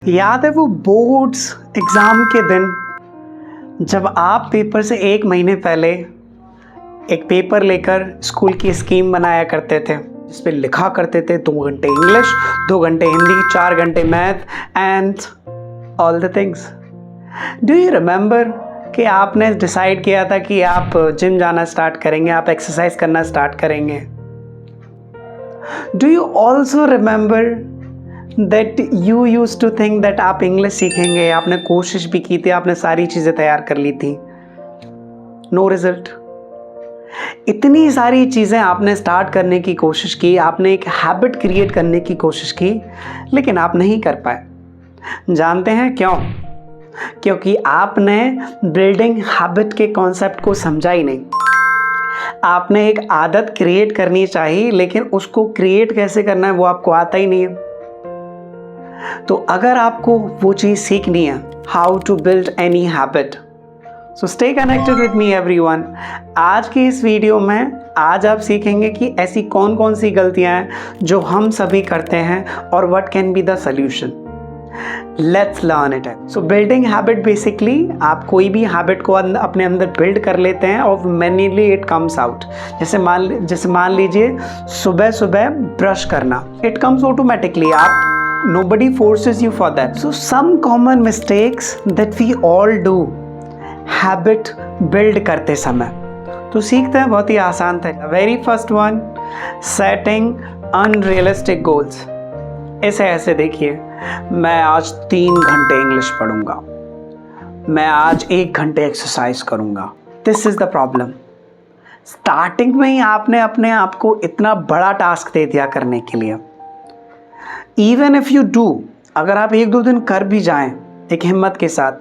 याद है वो बोर्ड्स एग्ज़ाम के दिन जब आप पेपर से एक महीने पहले एक पेपर लेकर स्कूल की स्कीम बनाया करते थे, जिस पे लिखा करते थे 2 घंटे इंग्लिश, 2 घंटे हिंदी, 4 घंटे math and all the things. Do you remember कि आपने डिसाइड किया था कि आप जिम जाना स्टार्ट करेंगे, आप एक्सरसाइज करना स्टार्ट करेंगे। Do you also remember that you use to think that आप इंग्लिश सीखेंगे, आपने कोशिश भी की थी, आपने सारी चीज़ें तैयार कर ली थी, नो रिजल्ट। इतनी सारी चीज़ें आपने स्टार्ट करने की कोशिश की, आपने एक हैबिट क्रिएट करने की कोशिश की, लेकिन आप नहीं कर पाए। जानते हैं क्यों? क्योंकि आपने बिल्डिंग हैबिट के कॉन्सेप्ट को समझा ही नहीं। आपने एक आदत क्रिएट करनी चाहिए, लेकिन उसको क्रिएट कैसे करना है वो आपको आता ही नहीं है। तो अगर आपको वो चीज़ सीखनी है, how to build any habit, so stay connected with me everyone. आज की इस वीडियो में आज आप सीखेंगे कि ऐसी कौन कौन सी गलतियां हैं जो हम सभी करते हैं और what can be the solution. Let's learn it. So building habit, basically आप कोई भी हैबिट को अपने अंदर बिल्ड कर लेते हैं और मैन्युअली इट कम्स आउट। जैसे मान लीजिए सुबह सुबह ब्रश करना, इट कम्स ऑटोमेटिकली। आप nobody forces you for that. So some common mistakes that we all do habit build करते समय, तो सीखते हैं बहुत ही आसान था। Very first one, setting unrealistic goals. ऐसे देखिए, मैं आज 3 घंटे इंग्लिश पढ़ूंगा, मैं आज 1 घंटे एक्सरसाइज करूंगा। This is the problem. Starting में ही आपने अपने आप को इतना बड़ा टास्क दे दिया करने के लिए। इवन इफ यू डू, अगर आप 1-2 दिन कर भी जाएं एक हिम्मत के साथ,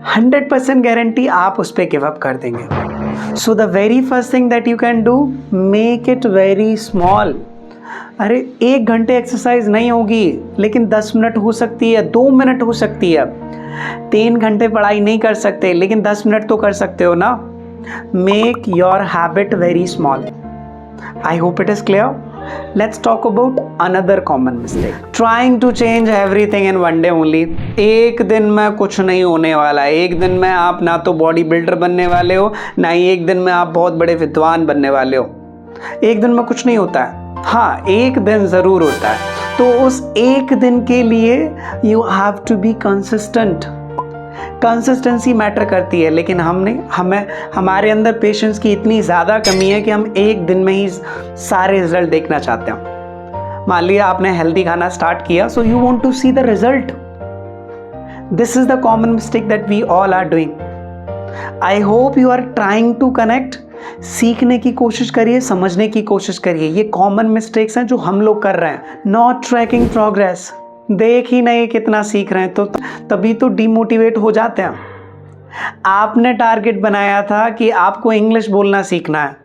100% गारंटी आप उस पर गिव अप कर देंगे। So the very first thing that you can do, make it very small. अरे 1 घंटे एक्सरसाइज नहीं होगी, लेकिन 10 मिनट हो सकती है, 2 मिनट हो सकती है। 3 घंटे पढ़ाई नहीं कर सकते, लेकिन 10 मिनट तो कर सकते हो ना। Make your habit very small. I hope it is clear. Let's talk about another common mistake. Trying to change everything in one day only. एक दिन में कुछ नहीं होने वाला है। एक दिन में आप ना तो बॉडी बिल्डर बनने वाले हो, ना ही एक दिन में आप बहुत बड़े विद्वान बनने वाले हो। एक दिन में कुछ नहीं होता है। हाँ, एक दिन ज़रूर होता है। तो उस एक दिन के लिए you have to be consistent. Consistency matter करती है, लेकिन हमारे अंदर पेशेंस की इतनी ज़्यादा कमी है कि हम एक दिन में ही सारे रिजल्ट देखना चाहते हैं। मान लिया आपने हेल्दी खाना स्टार्ट किया, so you want to see the result. This is the common mistake that we all are doing. I hope you are trying to connect. सीखने की कोशिश करिए, समझने की कोशिश करिए। ये कॉमन मिस्टेक्स हैं जो हम लोग कर रहे हैं। नॉट ट्रैकिंग प्रोग्रेस, देख ही नहीं कितना सीख रहे हैं, तो तभी तो डिमोटिवेट हो जाते हैं। आपने टारगेट बनाया था कि आपको इंग्लिश बोलना सीखना है,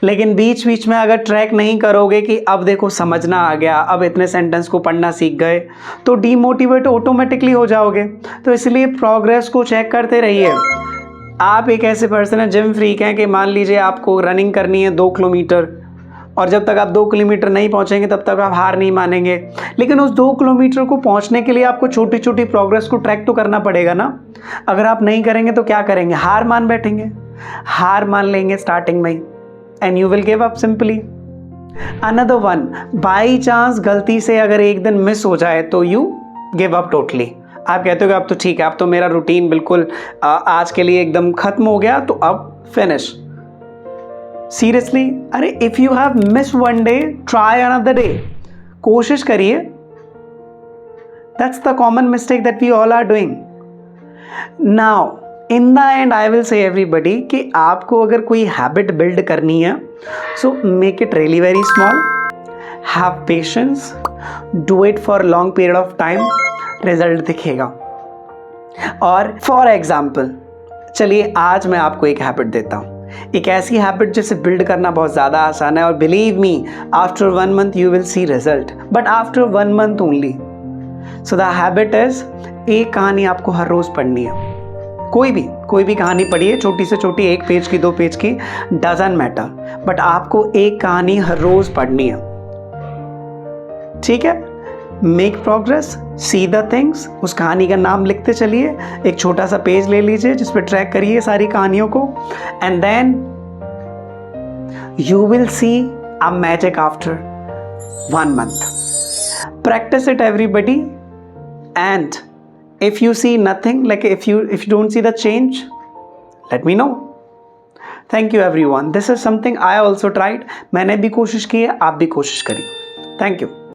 लेकिन बीच बीच में अगर ट्रैक नहीं करोगे कि अब देखो समझना आ गया, अब इतने सेंटेंस को पढ़ना सीख गए, तो डिमोटिवेट ऑटोमेटिकली हो जाओगे। तो इसलिए प्रोग्रेस को चेक करते रहिए। आप एक ऐसे पर्सन हैं, जिम फ्रीक हैं, कि मान लीजिए आपको रनिंग करनी है 2 किलोमीटर, और जब तक आप 2 किलोमीटर नहीं पहुंचेंगे तब तक आप हार नहीं मानेंगे। लेकिन उस 2 किलोमीटर को पहुंचने के लिए आपको छोटी छोटी प्रोग्रेस को ट्रैक तो करना पड़ेगा ना। अगर आप नहीं करेंगे तो क्या करेंगे? हार मान बैठेंगे, हार मान लेंगे स्टार्टिंग में ही, and you will give up simply. Another one, by chance गलती से अगर एक दिन मिस हो जाए तो यू गिव अप टोटली। आप कहते हो कि अब तो ठीक है, अब तो मेरा रूटीन बिल्कुल आज के लिए एकदम खत्म हो गया, तो अब फिनिश। सीरियसली, अरे if you have miss one day, try another day. कोशिश करिए। That's the common mistake that we all are doing. Now in the end I will say everybody कि आपको अगर कोई हैबिट बिल्ड करनी है, so make it really very small, have patience, do it for long period of time, result दिखेगा। और for example, चलिए आज मैं आपको एक हैबिट देता हूँ, एक ऐसी हैबिट जिसे बिल्ड करना बहुत ज़्यादा आसान है, और believe me, after 1 month you will C result, but after 1 month only. So the habit is, एक कहानी आपको हर रोज़ पढ़नी है। कोई भी कहानी पढ़िए, छोटी से छोटी, 1 पेज की, 2 पेज की, डजंट मैटर, बट आपको एक कहानी हर रोज़ पढ़नी है। ठीक है? Make progress, see the things, उस कहानी का नाम लिखते चलिए, एक छोटा सा पेज ले लीजिए जिस पे ट्रैक करिए सारी कहानियों को, and then you will see a magic after 1 month. Practice it everybody, and if you see nothing, like if you don't see the change, let me know. Thank you everyone. This is something I also tried. मैंने भी कोशिश की है, आप भी कोशिश करिए. Thank you.